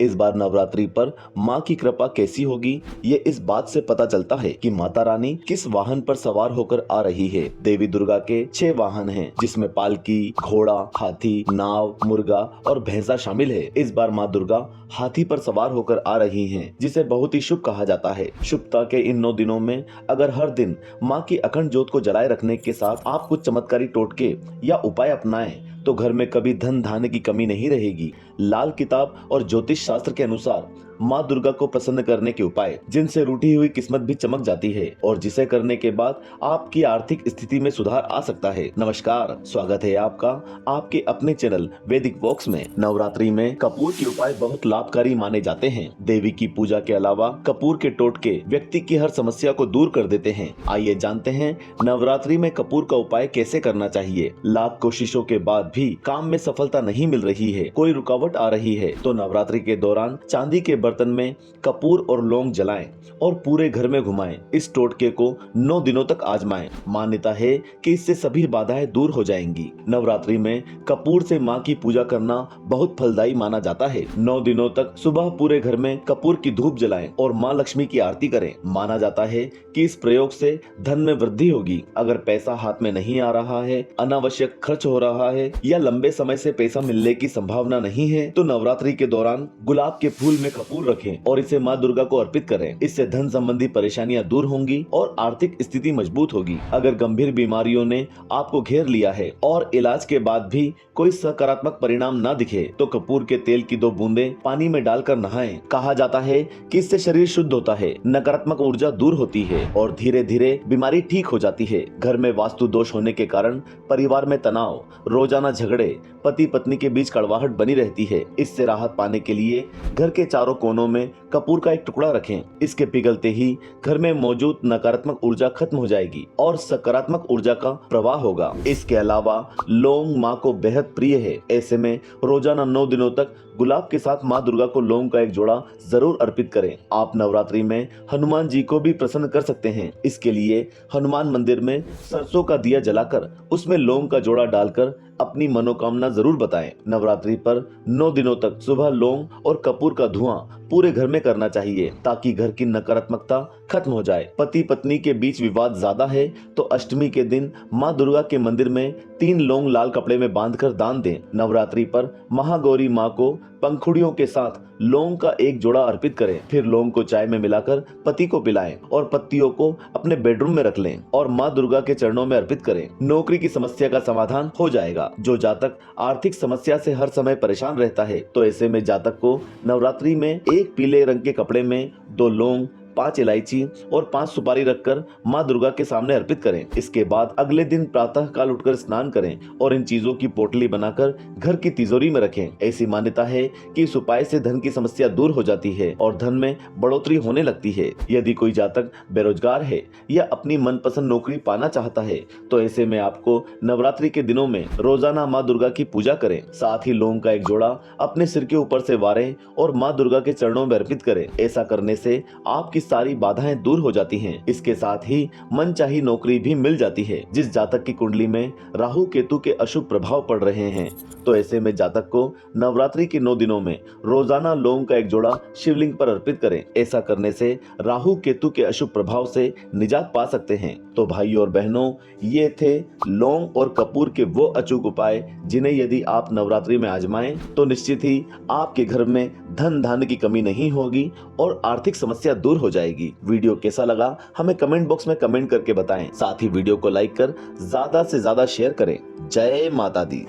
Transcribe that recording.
इस बार नवरात्रि पर माँ की कृपा कैसी होगी, ये इस बात से पता चलता है कि माता रानी किस वाहन पर सवार होकर आ रही है। देवी दुर्गा के 6 वाहन हैं, जिसमें पालकी, घोड़ा, हाथी, नाव, मुर्गा और भैंसा शामिल है। इस बार माँ दुर्गा हाथी पर सवार होकर आ रही हैं, जिसे बहुत ही शुभ कहा जाता है। शुभता के इन 9 दिनों में अगर हर दिन माँ की अखंड ज्योत को जलाए रखने के साथ आप कुछ चमत्कारी टोटके या उपाय अपनाएं तो घर में कभी धन धान्य की कमी नहीं रहेगी। लाल किताब और ज्योतिष शास्त्र के अनुसार माँ दुर्गा को प्रसन्न करने के उपाय, जिनसे रूठी हुई किस्मत भी चमक जाती है और जिसे करने के बाद आपकी आर्थिक स्थिति में सुधार आ सकता है। नमस्कार, स्वागत है आपका आपके अपने चैनल वैदिक वॉक्स में। नवरात्रि में कपूर के उपाय बहुत लाभकारी माने जाते हैं। देवी की पूजा के अलावा कपूर के टोटके व्यक्ति की हर समस्या को दूर कर देते हैं। आइए जानते हैं नवरात्रि में कपूर का उपाय कैसे करना चाहिए। लाख कोशिशों के बाद भी काम में सफलता नहीं मिल रही है, कोई रुकावट आ रही है, तो नवरात्रि के दौरान चांदी के बर्तन में कपूर और लौंग जलाएं और पूरे घर में घुमाएं। इस टोटके को 9 दिनों तक आजमाएं। मान्यता है कि इससे सभी बाधाएं दूर हो जाएंगी। नवरात्रि में कपूर से मां की पूजा करना बहुत फलदायी माना जाता है। 9 दिनों तक सुबह पूरे घर में कपूर की धूप जलाएं और मां लक्ष्मी की आरती करें। माना जाता है कि इस प्रयोग से धन में वृद्धि होगी। अगर पैसा हाथ में नहीं आ रहा है, अनावश्यक खर्च हो रहा है या लंबे समय से पैसा मिलने की संभावना नहीं है, तो नवरात्रि के दौरान गुलाब के फूल में कपूर रखें और इसे माँ दुर्गा को अर्पित करें। इससे धन संबंधी परेशानियां दूर होंगी और आर्थिक स्थिति मजबूत होगी। अगर गंभीर बीमारियों ने आपको घेर लिया है और इलाज के बाद भी कोई सकारात्मक परिणाम न दिखे, तो कपूर के तेल की 2 बूंदें पानी में डालकर नहाएं। कहा जाता है कि इससे शरीर शुद्ध होता है, नकारात्मक ऊर्जा दूर होती है और धीरे धीरे बीमारी ठीक हो जाती है। घर में वास्तु दोष होने के कारण परिवार में तनाव, रोजाना झगड़े, पति पत्नी के बीच कड़वाहट बनी रहती है। इससे राहत पाने के लिए घर के चारों कोनों में कपूर का एक टुकड़ा रखें। इसके पिघलते ही घर में मौजूद नकारात्मक ऊर्जा खत्म हो जाएगी और सकारात्मक ऊर्जा का प्रवाह होगा। इसके अलावा लौंग माँ को बेहद प्रिय है। ऐसे में रोजाना 9 दिनों तक गुलाब के साथ माँ दुर्गा को लौंग का एक जोड़ा जरूर अर्पित करें। आप नवरात्रि में हनुमान जी को भी प्रसन्न कर सकते हैं। इसके लिए हनुमान मंदिर में सरसों का दिया जलाकर उसमें लौंग का जोड़ा डालकर अपनी मनोकामना जरूर बताएं। नवरात्रि पर 9 दिनों तक सुबह लौंग और कपूर का धुआं पूरे घर में करना चाहिए, ताकि घर की नकारात्मकता खत्म हो जाए। पति पत्नी के बीच विवाद ज्यादा है तो अष्टमी के दिन माँ दुर्गा के मंदिर में 3 लौंग लाल कपड़े में बांधकर दान दें। नवरात्रि पर महागौरी माँ को पंखुड़ियों के साथ लौंग का एक जोड़ा अर्पित करें। फिर लौंग को चाय में मिलाकर पति को पिलाएं और पत्तियों को अपने बेडरूम में रख लें और माँ दुर्गा के चरणों में अर्पित करें। नौकरी की समस्या का समाधान हो जाएगा। जो जातक आर्थिक समस्या से हर समय परेशान रहता है, तो ऐसे में जातक को नवरात्रि में एक पीले रंग के कपड़े में 2 लौंग, 5 इलायची और 5 सुपारी रखकर माँ दुर्गा के सामने अर्पित करें। इसके बाद अगले दिन प्रातः काल उठकर स्नान करें और इन चीजों की पोटली बनाकर घर की तिजोरी में रखें। ऐसी मान्यता है कि इस उपाय से धन की समस्या दूर हो जाती है और धन में बढ़ोतरी होने लगती है। यदि कोई जातक बेरोजगार है या अपनी मनपसंद नौकरी पाना चाहता है, तो ऐसे में आपको नवरात्रि के दिनों में रोजाना माँ दुर्गा की पूजा करें। साथ ही लौंग का एक जोड़ा अपने सिर के ऊपर से वारें और माँ दुर्गा के चरणों में अर्पित करें। ऐसा करने से आपकी सारी बाधाएं दूर हो जाती हैं। इसके साथ ही मनचाही नौकरी भी मिल जाती है। जिस जातक की कुंडली में राहु केतु के अशुभ प्रभाव पड़ रहे हैं, तो ऐसे में जातक को नवरात्रि के 9 दिनों में रोजाना लौंग का एक जोड़ा शिवलिंग पर अर्पित करें। ऐसा करने से राहु केतु के अशुभ प्रभाव से निजात पा सकते हैं। तो भाइयों और बहनों, ये थे लौंग और कपूर के वो अचूक उपाय जिन्हें यदि आप नवरात्रि में आजमाएं तो निश्चित ही आपके घर में धन धान्य की कमी नहीं होगी और आर्थिक समस्या दूर हो जाएगी। वीडियो कैसा लगा हमें कमेंट बॉक्स में कमेंट करके बताएं। साथ ही वीडियो को लाइक कर ज्यादा से ज्यादा शेयर करें। जय माता दी।